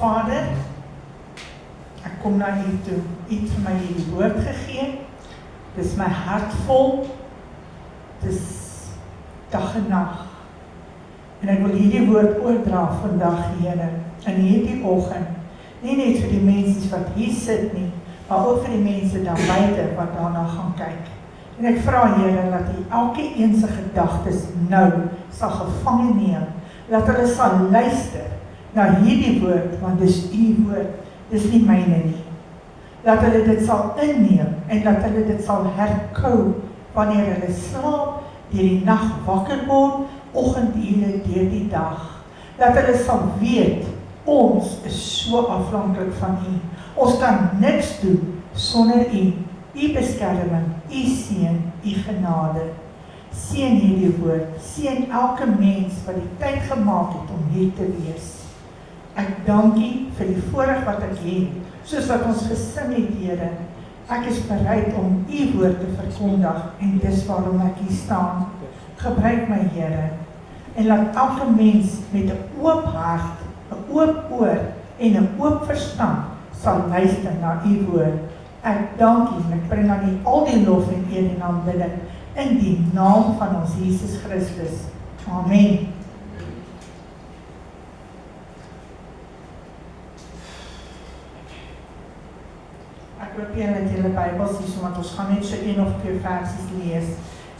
Vader, ek kom na U toe, U het vir my hierdie woord gegee, dis my hart vol, dis dag en nag, en ek wil hierdie woord oordra vandag, Here, in hierdie oggend, nie net vir die mense wat hier sit nie, maar ook vir die mense daar buite wat daarna gaan kyk. En ek vra, Here, dat U elke een se gedagtes nou sal gevange neem, dat hulle sal luister na hierdie woord, want dis U woord, dis nie myne nie. Dat hulle dit sal inneem en dat hulle dit sal herkou wanneer hulle slaap, deur die nag wakker word, oggendure deur die dag. Dat hulle sal weet, ons is so afhanklik van U. Ons kan niks doen sonder U. U beskerming, U seën, U genade. Seën hierdie woord, seën elke mens wat die tyd gemaak het om hier te wees. Ek dank U vir die voorreg wat ek het, soos wat ons gesing het, Here. Ek is bereid om U woord te verkondig en dis waarom ek hier staan. Gebruik my, Here, en laat elke mens met 'n oop hart, 'n oop oor en 'n oop verstand sal luister na U woord. Ek dank U en ek bring aan U al die lof en eer en aanbidding in die naam van ons Jesus Christus. Amen. Ek hoop julle het julle Bybels hier, want ons gaan net so 1 of 2 versies lees.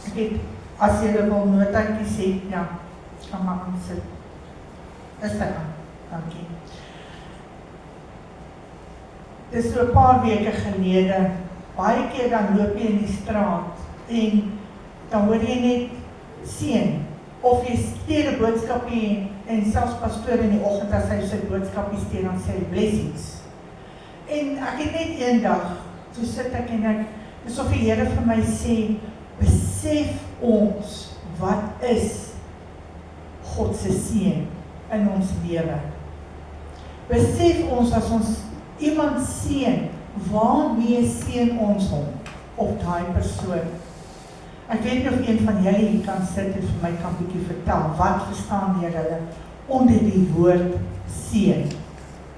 Ek het, as julle wil notaatjies het, ja, kan maar aansit. Is dit aan? Dankie. Dis so 'n paar weke gelede, baie keer dan loop jy in die straat en dan hoor jy net seën, of jy stuur 'n boodskapie en selfs pastoor in die oggend as hy sy boodskapie stuur, dan sê hy blessings. En ek het net eendag, toe sit ek en ek, asof die Here vir my sê, besef ons wat is God se seën in ons lewe. Besef ons as ons iemand seën, waarmee seën ons hom op daai persoon? Ek weet nie of een van julle hier kan sit en vir my kan bietjie vertel, wat verstaan julle onder die woord seën?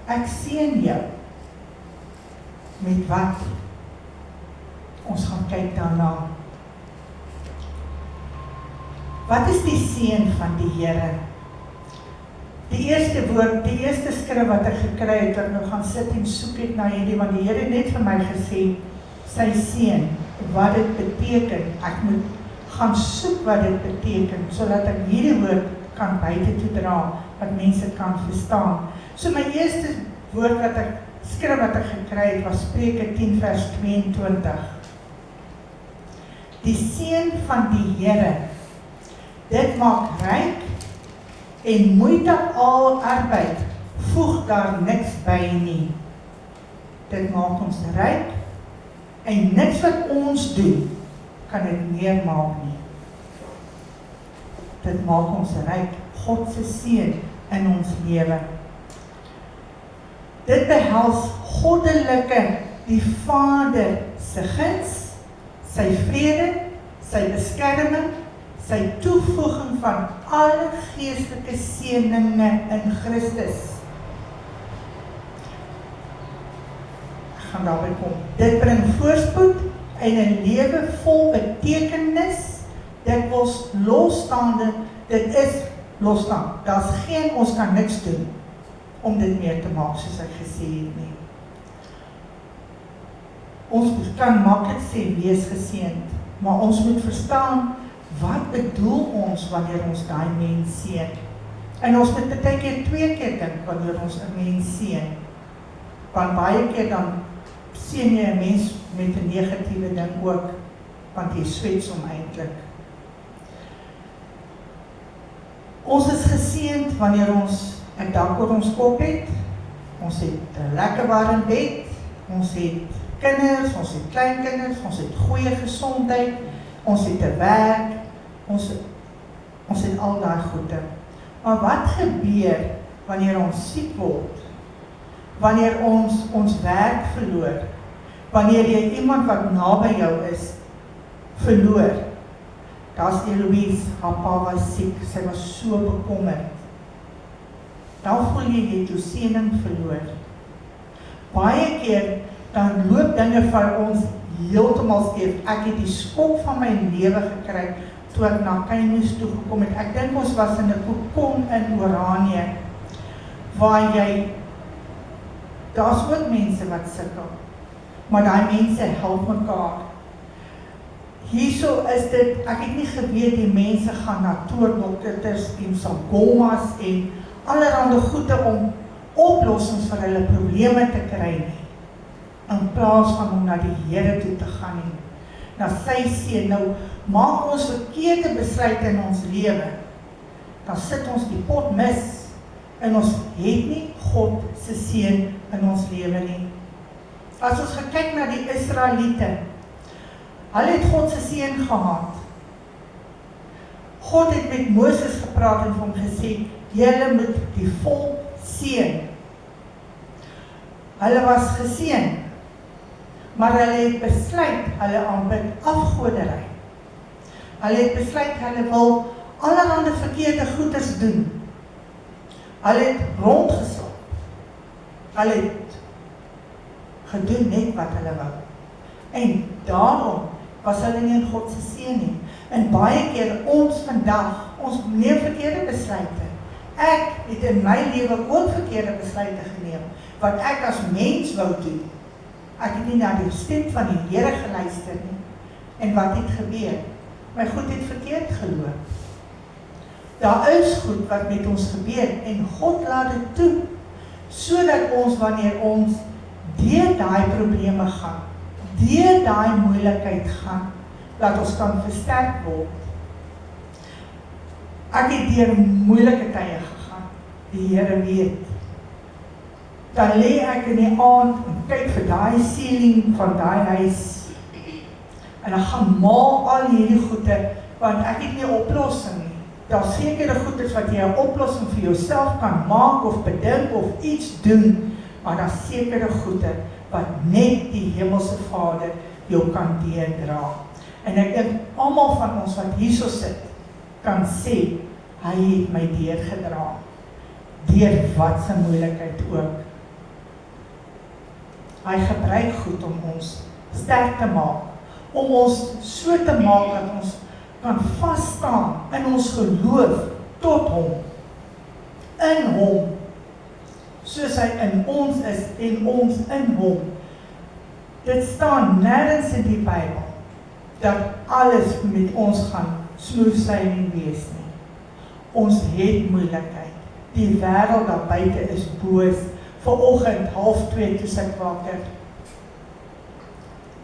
Ek seën jou. Met wat? Ons gaan kyk daarna. Wat is die seën van die Here? Die eerste woord, die eerste skrif wat ek gekry het, dat ek nou gaan sit en soek het na hierdie, want die Here het net vir my gesê, sy seën, wat dit beteken, ek moet gaan soek wat dit beteken, sodat ek hierdie woord kan buite toe dra, wat mense kan verstaan. So my eerste woord wat ek, skrif wat ek gekry het, was Spreuke 10 vers 22. Die seën van die Here, dit maak ryk, en moeite al arbeid, voeg daar niks by nie. Dit maak ons ryk, en niks wat ons doen, kan dit meer maak nie. Dit maak ons ryk, God se seën in ons lewe. Dit behels goddelike, die Vader se guns, sy vrede, sy beskerming, sy toevoeging van alle geestelike seëninge in Christus. Ek gaan daarby kom. Dit bring voorspoed en 'n lewe vol betekenis. Dit was losstaande, dit is losstaand. Daar's geen, ons kan niks doen om dit meer te maak, soos ek gesê het nie. Ons kan maklik sê, wees geseënd, maar ons moet verstaan, wat bedoel ons wanneer ons daai mens seën? En ons moet baie keer 2 keer dink wanneer ons 'n mens seën. Want baie keer dan seën jy 'n mens met 'n negatiewe ding ook, want jy swets hom eintlik. Ons is geseënd wanneer ons 'n dak oor ons kop het, ons het 'n lekker warm bed, ons het kinders, ons het kleinkinders, ons het goeie gesondheid, ons het 'n werk, ons het al daai goede. Maar wat gebeur wanneer ons siek word? Wanneer ons werk verloor? Wanneer jy iemand wat naby jou is, verloor? Daar's Eloise, haar pa was siek, sy was so bekommerd. dan voel jy het jou seëning verloor. Baie keer, dan loop dinge vir ons heeltemal skeef. Ek het die skok van my lewe gekry, toe ek na Kainos toe gekom het. Ek dink ons was in 'n kokon in Oranje, waar daar's ook mense wat sukkel, maar daai mense help mekaar. Hierso is dit, ek het nie geweet die mense gaan na toordokters en sangomas en allerhande goede om oplossings vir hulle probleme te kry nie, in plaas van om na die Here toe te gaan nie, na sy seën. Nou, maak ons verkeerde besluite in ons lewe, dan sit ons die pot mis, en ons het nie God se seën in ons lewe nie. As ons gekyk na die Israeliete, hulle het God se seën gehad. God het met Moses gepraat en vir hom gesê, julle moet die volk seën. Hulle was geseën, maar hulle het besluit, hulle aanbid afgoderry. Hulle het besluit, hulle wil allerhande verkeerde goeders doen. Hulle het rondgeslaap. Hulle het gedoen net wat hulle wou. En daarom was hulle nie in God se seën nie. En baie keer ons vandag, ons neem verkeerde besluite. Ek het in my lewe ook verkeerde besluite geneem, wat ek as mens wou doen. Ek het nie na die stem van die Here geluister nie. En wat het gebeur? My goed het verkeerd geloop. Daar is goed wat met ons gebeur en God laat dit toe, sodat ons, wanneer ons deur daai probleme gaan, deur daai moeilikheid gaan, dat ons kan versterk word. Ek het deur moeilike tye gegaan, die Here weet. Dan lê ek in die aand en kyk vir daai ceiling van daai huis, en ek gaan maal al hierdie goede, want ek het nie 'n oplossing nie. Daar sekere goedes wat jy 'n oplossing vir jouself kan maak of bedink of iets doen, maar daar sekere goede wat net die hemelse Vader jou kan deurdra. En ek dink almal van ons wat hierso sit, kan sê, hy het my deurgedra, deur wat se moeilikheid ook. Hy gebruik goed om ons sterk te maak, om ons so te maak dat ons kan vasstaan in ons geloof tot hom, in hom, soos hy in ons is en ons in hom. Dit staan nêrens in die Bybel dat alles met ons gaan smooth sailing wees nie. Ons het moeilikheid. Die wêreld daar buite is boos. Vanoggend 1:30 toe ek wakker.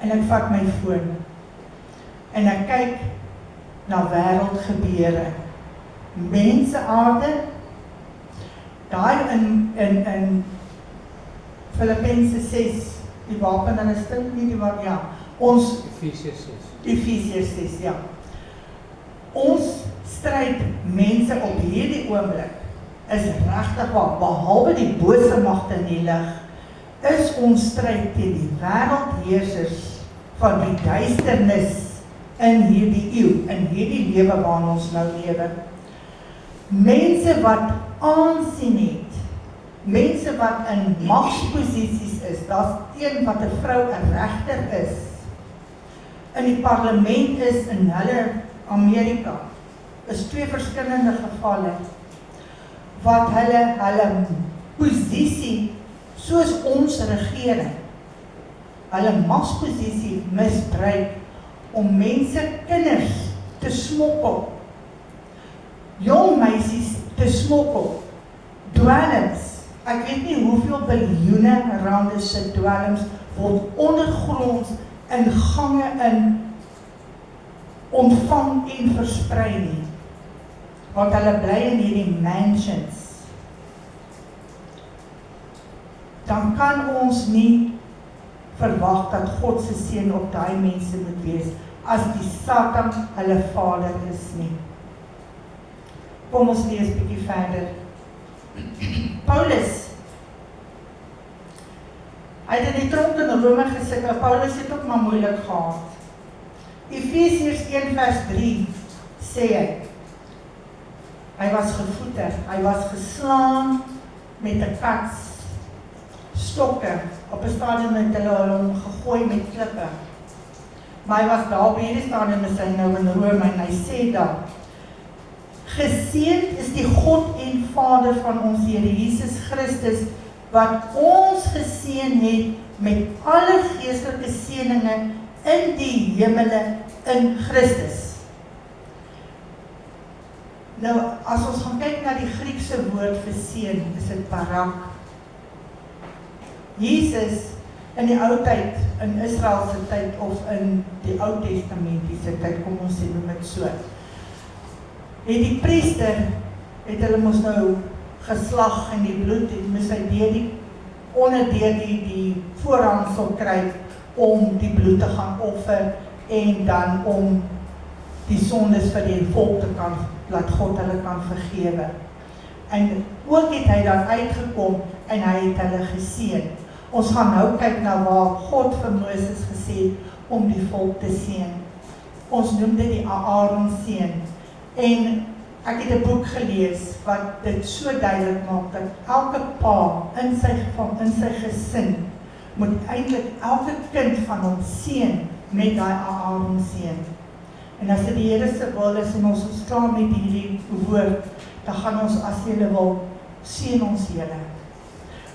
En ek vat my foon en ek kyk na wêreldgebeure. Menseaarde, daai in Filippense 6, die wapen en stil nie die wapen, ja. Ons Efesiërs 6, ja. Ons stryd mense op hierdie oomblik is regtig waar, behalwe die bose magte in die lig, is ons stryd teen die wêreldheersers van die duisternis in hierdie eeu, in hierdie lewe waarin ons nou lewe. Mense wat aansien het, mense wat in magsposisies is, daar's een wat 'n vrou 'n regter is, in die parlement is in hulle Amerika, is 2 verskillende gevalle, wat hulle posisie, soos ons regering, hulle magsposisie misbruik, om mense, kinders, te smokkel, jong meisies te smokkel, dwelms, ek weet nie hoeveel biljoene rande se dwelms word ondergronds in gange in ontvang en versprei nie, want hulle bly in hierdie mansions. Dan kan ons nie verwag dat God se seën op daai mense moet wees, as die Satan hulle vader is nie. Kom ons lees bietjie verder. Paulus, hy het in die tronk in Rome gesit, en Paulus het ook maar moeilik gehad. Efesiërs 1:3 sê hy was gevoeter, hy was geslaan met 'n kat stokke. Op 'n stadium het hulle hom gegooi met klippe. Maar hy was daar op hierdie stadium is hy nou in Rome en hy sê daar, geseënd is die God en Vader van ons Here Jesus Christus, wat ons geseën het met alle geestelike seëninge in die hemele in Christus. Nou, as ons gaan kyk na die Griekse woord vir seën, is dit barak. Jesus in die ou tyd, in Israel se tyd of in die Ou Testamentiese tyd, kom ons sê dit so, het die priester, het hulle mos nou geslag in die bloed, het moes hy onder die voorhangsel kry om die bloed te gaan offer en dan om die sondes vir die volk te kan, laat God hulle kan vergewe. En ook het hy dan uitgekom en hy het hulle geseën. Ons gaan nou kyk na waar God vir Moses gesê het om die volk te seën. Ons noem dit die Aaron seën. En ek het 'n boek gelees wat dit so duidelik maak dat elke pa in sy gesin moet eintlik elke kind van hom seën met daai Aaron seën. En as dit die Here se wil is en ons is klaar met hierdie woord, dan gaan ons as julle wil seën ons julle.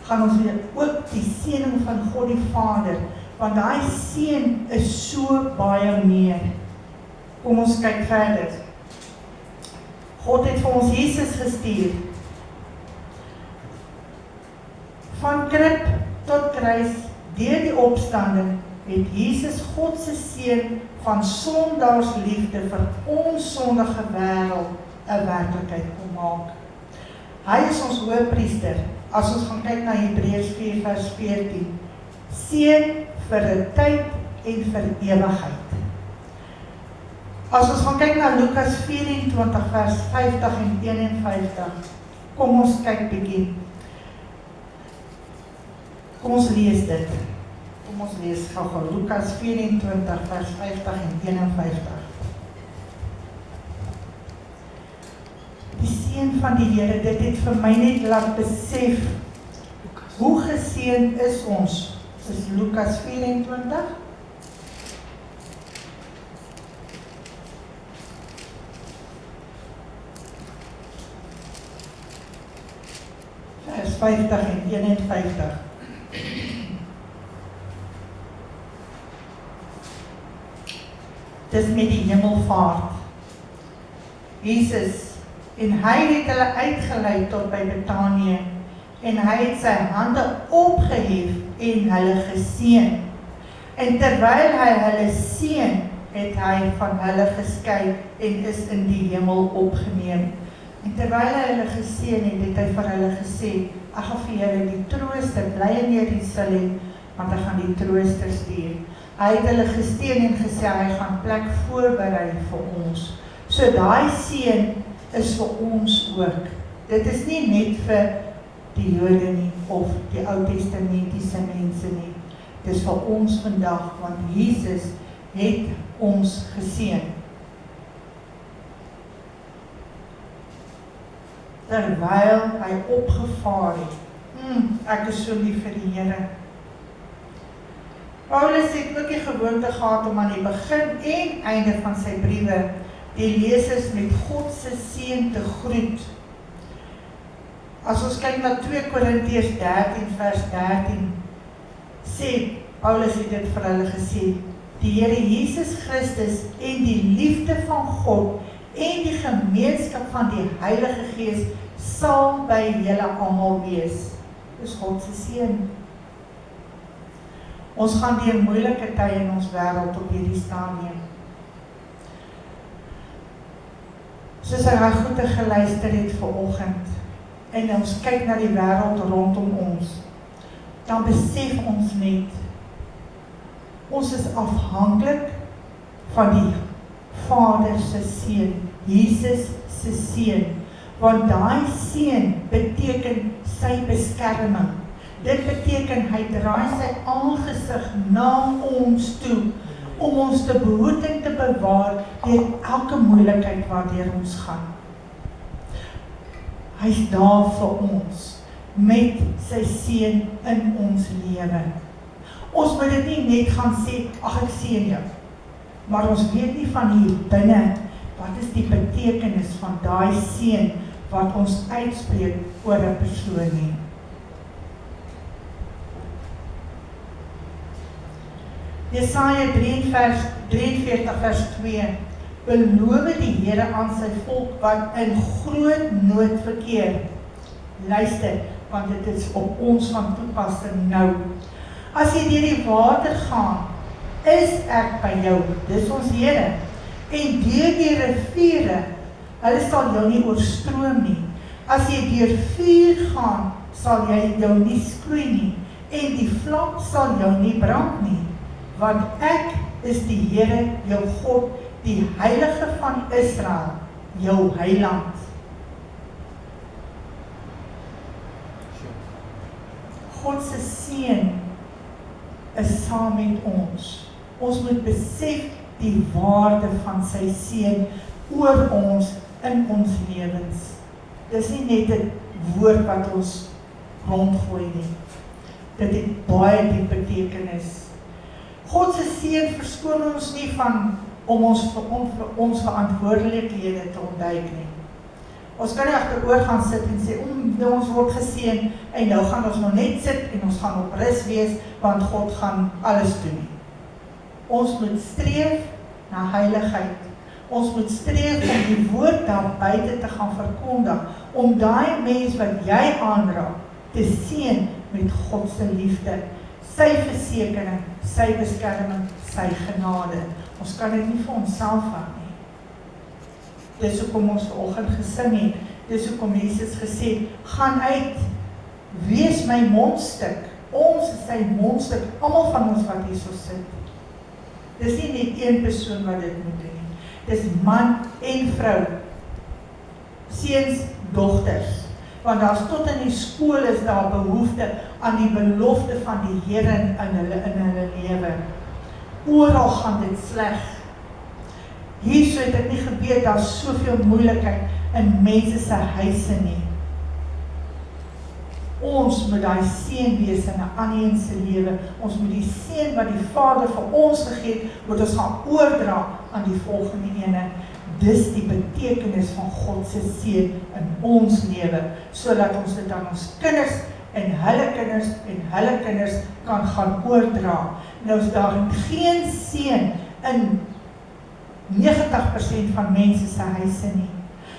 Gaan ons weer ook die seëning van God die Vader, want daai seën is so baie meer. Kom ons kyk verder. God het vir ons Jesus gestuur. Van krib tot kruis, deur die opstanding, het Jesus God se seën van sondaarsliefde vir ons sondige wêreld 'n werklikheid kom maak. Hy is ons hoëpriester. As ons gaan kyk na Hebreërs 4 vers 14, seën vir 'n tyd en vir ewigheid. As ons gaan kyk na Lukas 24 vers 50 en 51, kom ons kyk bietjie. Kom ons lees dit. Kom ons lees gou Lukas 24 vers 50 en 51. Die seën van die Here, dit het vir my net laat besef hoe geseën is ons. Dis Lukas 24 vers 50 en 51. Dis met die hemelvaart. Jesus, en hy het hulle uitgelei tot by Betanië, en hy het sy hande opgehef en hulle geseën. En terwyl hy hulle seën, het hy van hulle geskei en is in die hemel opgeneem. En terwyl hy hulle geseën het, het hy vir hulle gesê, ek gaan vir julle die trooster, bly in Jerusalem, want hy gaan die trooster stuur. Hy het hulle gesteun en gesê, hy gaan plek voorberei vir ons. So daai seën is vir ons ook. Dit is nie net vir die Jode nie, of die Ou Testamentiese mense nie. Dit is vir ons vandag, want Jesus het ons geseën. Terwyl hy opgevaar het. Ek is so lief vir die Here. Paulus het ook die gewoonte gehad om aan die begin en einde van sy briewe die lesers met God se seën te groet. As ons kyk na 2 Korintiërs 13 vers 13, sê Paulus het dit vir hulle gesê, die Here Jesus Christus en die liefde van God en die gemeenskap van die Heilige Gees sal by julle almal wees. Dis God se seën. Ons gaan deur moeilike tye in ons wêreld op hierdie stadium. Soos hy goeie geluister het vanoggend en ons kyk na die wêreld rondom ons, dan besef ons net, ons is afhanklik van die Vader se seën, Jesus se seën, want daai seën beteken sy beskerming. Dit beteken hy draai sy aangesig na ons toe, om ons te behoed en te bewaar deur elke moeilikheid waardeur ons gaan. Hy's daar vir ons. met sy seën in ons lewe. Ons moet dit nie net gaan sê, ag ek seën jou, maar ons weet nie van hier binne, wat is die betekenis van daai seën wat ons uitspreek oor 'n persoon nie. Jesaja 43 vers 2, beloof die Here aan sy volk wat in groot nood verkeer. Luister, want dit is op ons van toepassing nou. As jy deur die water gaan, is ek by jou, dis ons Here. En deur die riviere, hulle sal jou nie oorstroom nie. As jy deur vuur gaan, sal jy jou nie skroei nie. En die vlam sal jou nie brand nie. Want ek is die Here, jou God, die Heilige van Israel, jou Heiland. God se seën is saam met ons. Ons moet besef die waarde van sy seën oor ons in ons lewens. Dis nie net 'n woord wat ons rondgooi nie. Dit het baie diep betekenis. God se seën verskoon ons nie van om ons verantwoordelikhede te ontduik nie. Ons kan nie agteroor gaan sit en sê, ons word geseën en nou gaan ons nog net sit en ons gaan op rus wees, want God gaan alles doen nie. Ons moet streef na heiligheid. Ons moet streef om die woord daar buite te gaan verkondig, om daai mens wat jy aanraak, te seën met God se liefde, sy versekering, sy beskerming, sy genade. Ons kan dit nie vir onsself hou nie. Dis hoekom ons vanoggend gesing het, dis hoekom Jesus gesê, gaan uit, wees my mondstuk, ons is sy mondstuk, almal van ons wat hier so sit. Dis nie net een persoon wat dit moet doen nie, dis man en vrou, seuns, dogters, want daar's tot in die skool is daar behoefte aan die belofte van die Here in hulle lewe. Oral gaan dit sleg. Hierso het ek nie geweet, daar's soveel moeilikheid in mense se huise nie. Ons moet daai seën wees in 'n ander een se lewe. Ons moet die seën wat die Vader vir ons gegee het, moet ons gaan oordra aan die volgende ene. Dis die betekenis van God se seën in ons lewe, sodat ons dit aan ons kinders en hulle kinders kan gaan oordra. Nou is daar geen seën in 90% van mense se huise nie.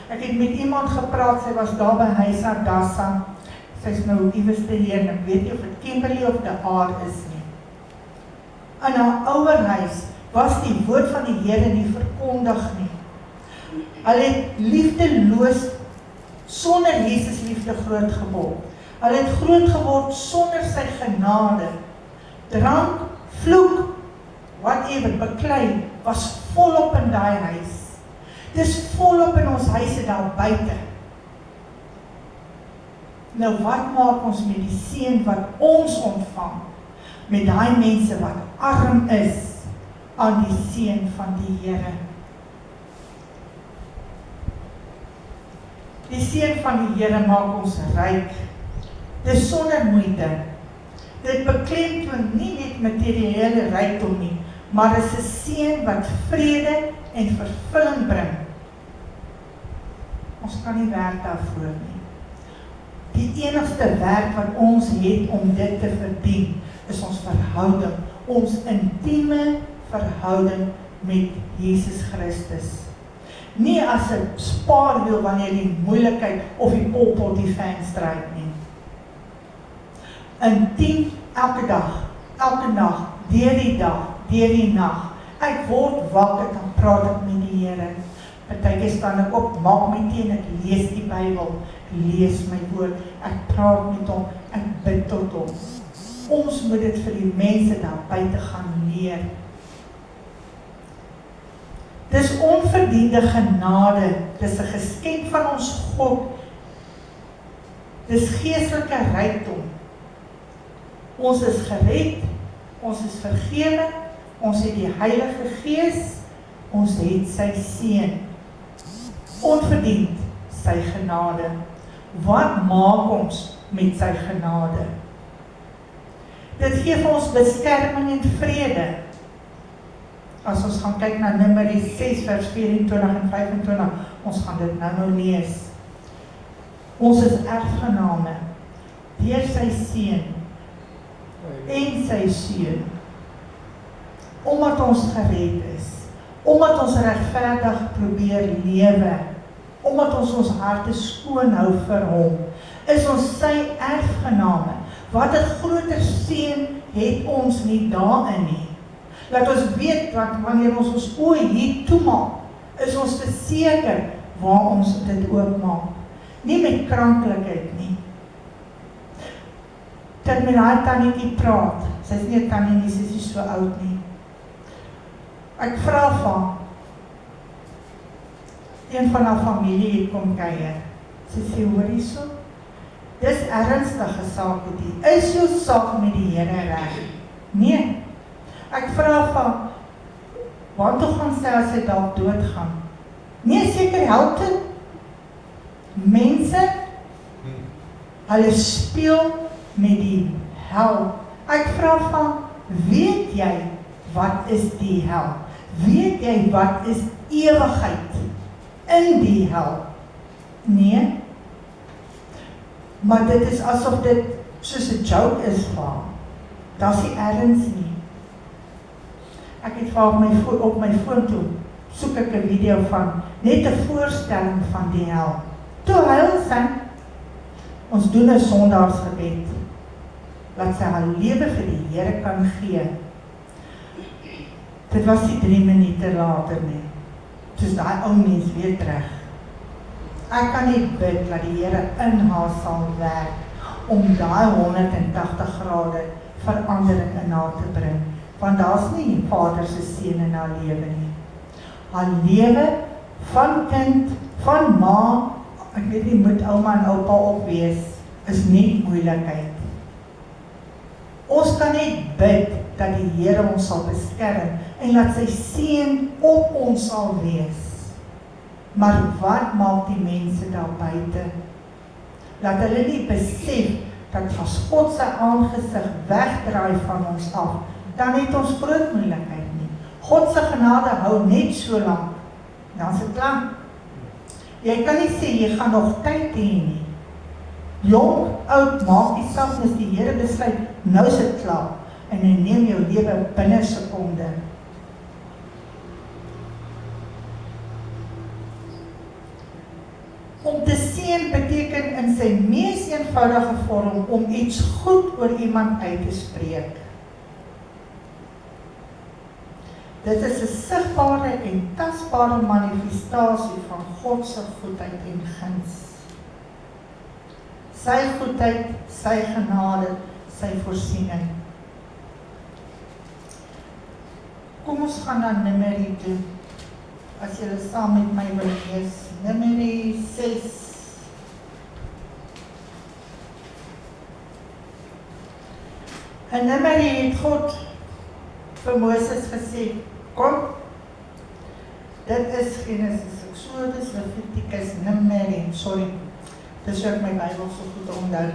Ek het met iemand gepraat, sy was daar by huis Adassa. Sy is nou iewers te leer, ek weet nie of dit Kimberley of De Aar is nie. In haar ouerhuis was die woord van die Here nie verkondig nie. Hulle het liefdeloos sonder Jesus liefde groot geword. Hulle het groot geword sonder sy genade. Drank, vloek, whatever, beklei, was volop in daai huis. Dis volop in ons huise daar buite. Nou wat maak ons met die seën wat ons ontvang, met daai mense wat arm is aan die seën van die Here? Die seën van die Here maak ons ryk. Dis sonder moeite. Dit beklemtoon nie net materiële rykdom nie, maar is 'n seën wat vrede en vervulling bring. Ons kan nie werk daarvoor nie. Die enigste werk wat ons het om dit te verdien, is ons verhouding, ons intieme verhouding met Jesus Christus. Nie as 'n spaarwiel wanneer die moeilikheid of die poppot die fan stryd nie. Intiem elke dag, elke nag, deur die dag, deur die nag. Ek word wakker, dan praat ek met die Here. Partykeer staan ek op, maak my tee en ek lees die Bybel, ek lees my woord, ek praat met hom, ek bid tot hom. Ons moet dit vir die mense daar buite gaan leer. Dis onverdiende genade, dis 'n geskenk van ons God. Dis geestelike rykdom. Ons is gered, ons is vergewe, ons het die Heilige Gees, ons het sy seën. Onverdiend sy genade. Wat maak ons met sy genade. Dit gee vir ons beskerming en vrede. As ons gaan kyk na Numeri 6 vers 24 en 25, ons gaan dit nou lees. Ons is erfgename deur sy seun en sy seun, omdat ons gered is, omdat ons regverdig probeer lewe, omdat ons harte skoon hou vir hom, is ons sy erfgename. Wat 'n groter seën het ons nie daarin nie. Laat ons weet dat wanneer ons oë hier toemaak, is ons verseker waar ons dit oopmaak. Nie met kranklikheid nie. Dat met haar tannietjie praat, sy is nie 'n tannie nie, sy is nie so oud nie. Ek vra van een van haar familie het kom kuier. Sy sê, hoor hierso, dis ernstige saak die. Is jou saak met die Here reg? Nee. Ek vra van, waar toe gaan sy as sy dalk doodgaan? Nee, seker help dit. Mense, hulle speel met die hel. Ek vra van, weet jy wat is die hel? Weet jy wat is ewigheid in die hel? Nee. Maar dit is asof dit soos 'n joke is vir haar. Daar's nie erns nie. Ek het vir haar op my foon toe, soek ek 'n video van, net 'n voorstelling van die hel. Toe huil sy, ons doen 'n Sondagsgebed, laat sy haar lewe vir die Here kan gee. Dit was nie 3 minute later nie, soos daai ou mens weer terug. Ek kan nie bid dat die Here in haar sal werk, om daai 180 grade verandering in haar te bring, want daar's nie Vader se seën in haar lewe nie. Haar lewe van kind, van ma, ek weet nie, moet ouma en oupa ook wees, is nie moeilikheid. Ons kan net bid dat die Here ons sal beskerm en laat sy seën op ons sal wees. Maar wat maak die mense daar buite? Laat hulle nie besef dat as God sy aangesig wegdraai van ons af, dan het ons groot moeilikheid nie. God se genade hou net so lank, dan is dit klaar. Jy kan nie sê jy gaan nog tyd hê nie. Jong, oud, maak die saak, as die Here besluit, nou is dit klaar, en hy neem jou lewe binne sekonde. Om te seën beteken in sy mees eenvoudige vorm om iets goed oor iemand uit te spreek. Dit is 'n sigbare en tasbare manifestasie van God se goedheid en guns. Sy goedheid, sy genade, sy voorsiening. Kom ons gaan na Numeri toe. As julle saam met my wil lees, Numeri 6. En Numeri het God vir Moses gesê, kom, dit is Genesis, Exodus, Levitikus, Numeri, sorry, dis ook my Bybel so goed onthou.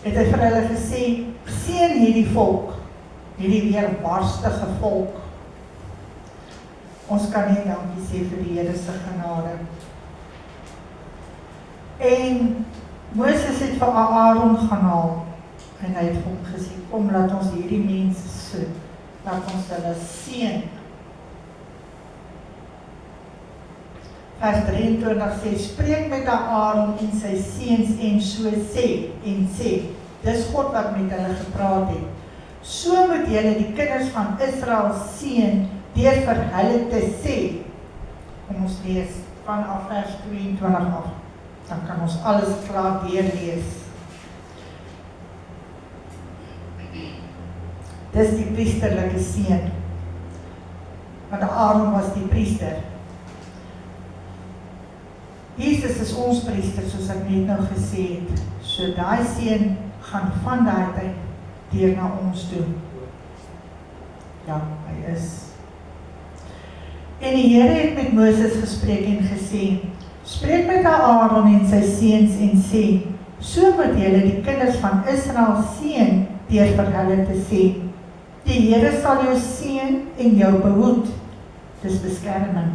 Het hy vir hulle gesê, seën hierdie volk, hierdie weerbarstige volk. Ons kan nie dankie sê vir die Here se genade. En Moses het vir Aaron gaan haal, en hy het hom gesê, kom laat ons hierdie mense soek, laat ons hulle seën. Vers 23 sê, spreek met Aaron en sy seuns en so sê, dis God wat met hulle gepraat het. So moet julle die kinders van Israel seën, deur vir hulle te sê. Kom ons lees vanaf vers 22 af, dan kan ons alles klaar deurlees. Dis die priesterlike seën, want Aaron was die priester. Jesus is ons priester, soos ek net nou gesê het. So daai seën gaan van daai tyd deur na ons toe. Ja, hy is. En die Here het met Moses gespreek en gesê, spreek met Aaron en sy seuns en sê, So moet julle die kinders van Israel seën deur vir hulle te sê, die Here sal jou seën en jou behoed. Dis beskerming.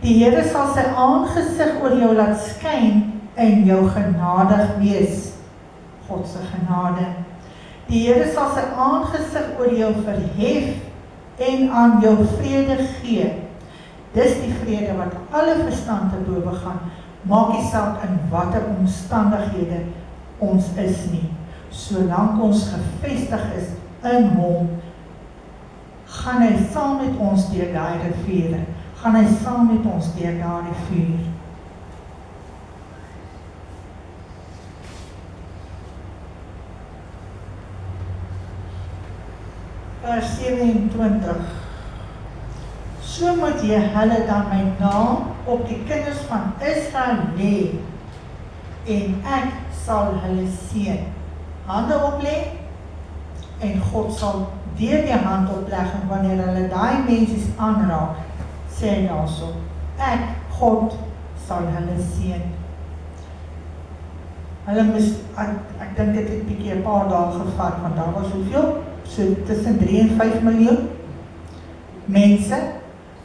Die Here sal sy aangesig oor jou laat skyn en jou genadig wees. God se genade. Die Here sal sy aangesig oor jou verhef en aan jou vrede gee. Dis die vrede wat alle verstand te bowe gaan. Maak nie saak in watter omstandighede ons is nie. Solank ons gefestig is in hom, gaan hy saam met ons deur daai riviere, gaan hy saam met ons deur daai vuur. Vers 27. So moet jy hulle dan my naam op die kinders van Israel lê, en ek sal hulle seën. Hande oplê, en God sal deur die hand oplegging wanneer hulle daai mensies aanraak, sê hy daarso, ek, God, sal hulle seën. Hulle moes, ek dink dit het bietjie 'n paar dae gevat, want daar was hoeveel? So tussen 3 en 5 miljoen mense,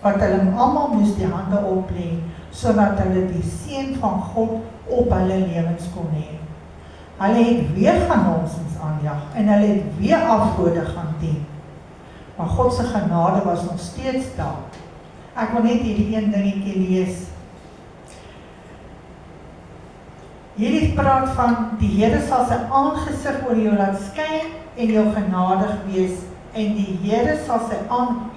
wat hulle almal moes die hande oplê, sodat hulle die seën van God op hulle lewens kon hê. Hulle het weer gaan nonsens aanjag, en hulle het weer afgode gaan dien. Maar God se genade was nog steeds daar. Ek wil net hierdie een dingetjie lees. Hierdie praat van, die Here sal sy aangesig oor jou laat skyn en jou genadig wees, en die Here sal sy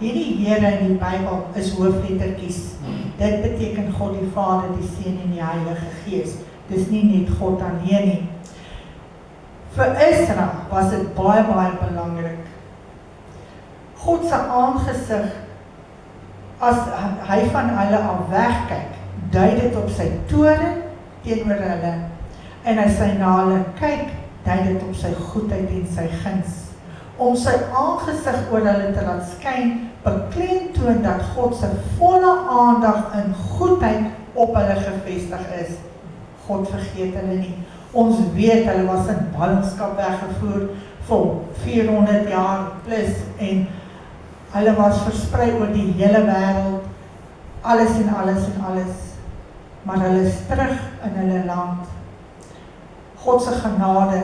hierdie Here in die Bybel is hooflettertjies. Dit beteken God die Vader, die Seun en die Heilige Gees. Dis nie net God alleen nie. Vir Israel was dit baie, baie belangrik. God se aangesig, as hy van hulle al wegkyk, dui dit op sy toorn teenoor hulle, en as hy na hulle kyk, dui dit op sy goedheid en sy guns. Om sy aangesig oor hulle te laat skyn, beklemtoon dat God se volle aandag en goedheid op hulle gefestig is. God vergeet hulle nie. Ons weet, hulle was in ballingskap weggevoer vir 400 jaar plus, en hulle was versprei oor die hele wêreld, alles en alles en alles, maar hulle is terug in hulle land. God se genade,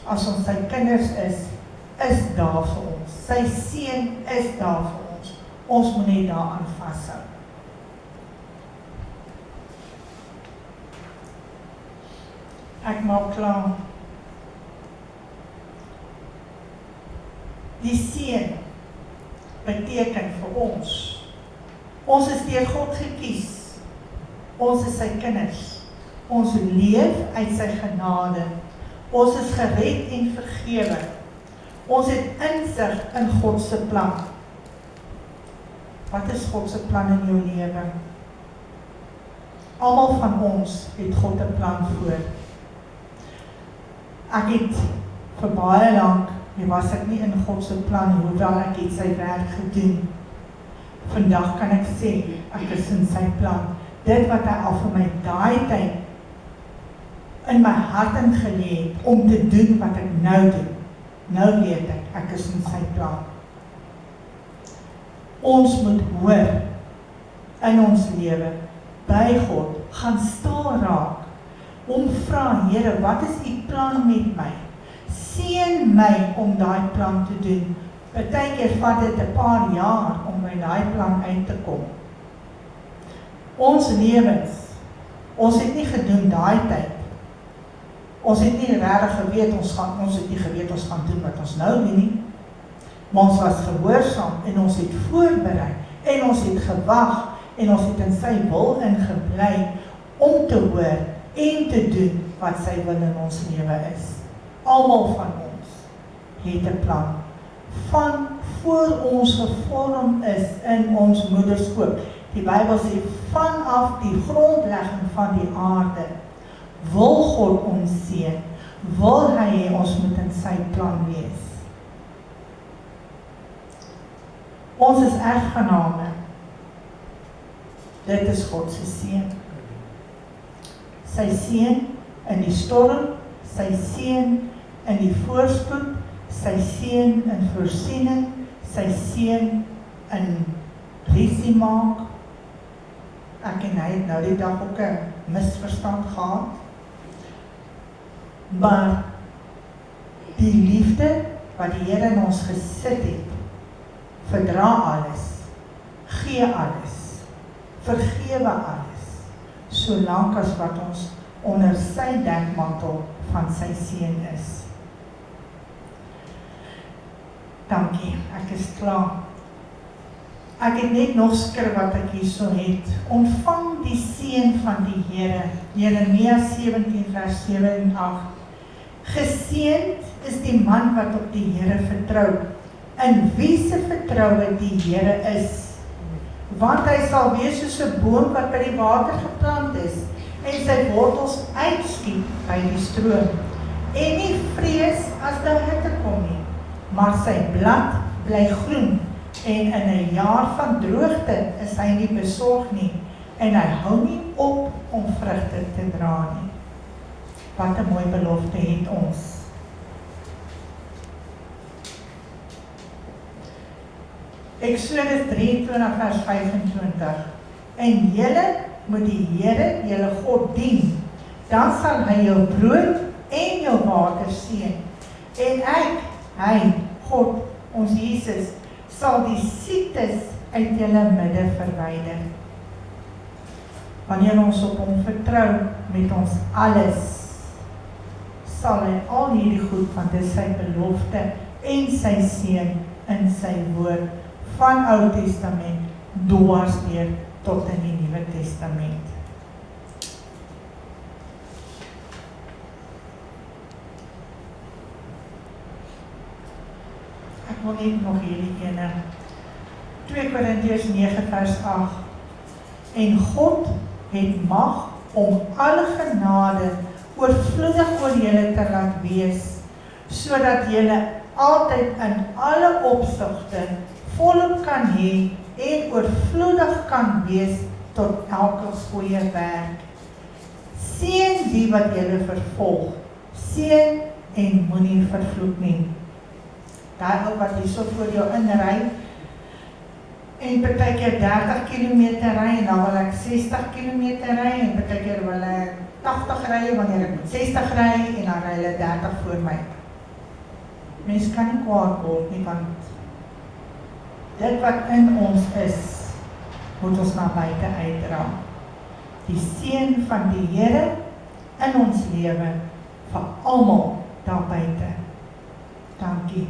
as ons sy kinders is daar vir ons. Sy seën is daar vir ons. Ons moet net daaraan vashou. Ek maak klaar. Die seën beteken vir ons. Ons is deur God gekies. Ons is sy kinders. Ons leef uit sy genade. Ons is gered en vergewe. Ons het insig in God se plan. Wat is God se plan in jou lewe? Almal van ons het God 'n plan voor. Ek het vir baie lank, was ek nie in God se plan, hoewel ek het sy werk gedoen. Vandag kan ek sê, ek is in sy plan. Dit wat hy al vir my daai tyd in my hart ingelê het, om te doen wat ek nou doen. Nou weet ek is in sy plan. Ons moet hoor in ons lewe, by God, gaan stil raak, om vra, Here, wat is u plan met my? Seën my om daai plan te doen. Partykeer vat dit 'n paar jaar om by daai plan uit te kom. Ons lewens, ons het nie gedoen daai tyd. Ons het nie regtig geweet, ons het nie geweet ons gaan doen wat ons nou doen nie. Maar ons was gehoorsaam en ons het voorberei en ons het gewag en ons het in sy wil ingebly om te hoor en te doen wat sy wil in ons lewe is. Almal van ons het 'n plan. Van voor ons gevorm is in ons moederskoop. Die Bybel sê, vanaf die grondlegging van die aarde, wil God ons seën, wil hy hê ons moet in sy plan wees. Ons is erfgename. Dit is God se seën. Sy seën in die storm, sy seën in die voorspoed, sy seën in voorsiening, sy seën in risie maak. Ek en hy het nou die dag ook 'n misverstand gehad. Maar die liefde wat die Here in ons gesit het, verdra alles, gee alles, vergewe alles, solank as wat ons onder sy dekmantel van sy seën is. Dankie, ek is klaar. Ek het net nog skrif wat ek hierso het. Ontvang die seën van die Here. Jeremia 17 vers 7 en 8. Geseënd is die man wat op die Here vertrou, in wie se vertroue die Here is. Want hy sal wees soos 'n boom wat by die water geplant is, en sy wortels uitskiet by die stroom, en nie vrees as die hitte kom nie, maar sy blad bly groen, en in 'n jaar van droogte is hy nie besorg nie, en hy hou nie op om vrugte te dra nie. Wat 'n mooi belofte het ons. Eksodus 23 vers 25. En julle moet die Here, julle God dien, dan sal hy jou brood en jou water seën. En hy, God, ons Jesus, sal die siektes uit julle midde verwyder. Wanneer ons op hom vertrou met ons alles, sal hy al hierdie goed, want dit is sy belofte en sy seën in sy woord, van Ou Testament dwars deur tot in die Nuwe Testament. Ek wil net nog hierdie ene, 2 Korintiërs 9 vers 8. En God het mag om alle genade oorvloedig oor julle te laat wees, sodat julle altyd in alle opsigte volop kan hê en oorvloedig kan wees tot elke goeie werk. Seën die wat julle vervolg, seën en moenie vervloek nie. Daai ou wat hierso voor jou inry, en partykeer 30 km ry, en dan wil ek 60 km ry, en partykeer wil ek 80 ry, wanneer ek moet 60 ry, en dan ry hulle 30 voor my. Mens kan nie kwaad word nie, want dit wat in ons is, moet ons na buite uitdra. Die seën van die Here in ons lewe, vir almal daar buite. Dankie.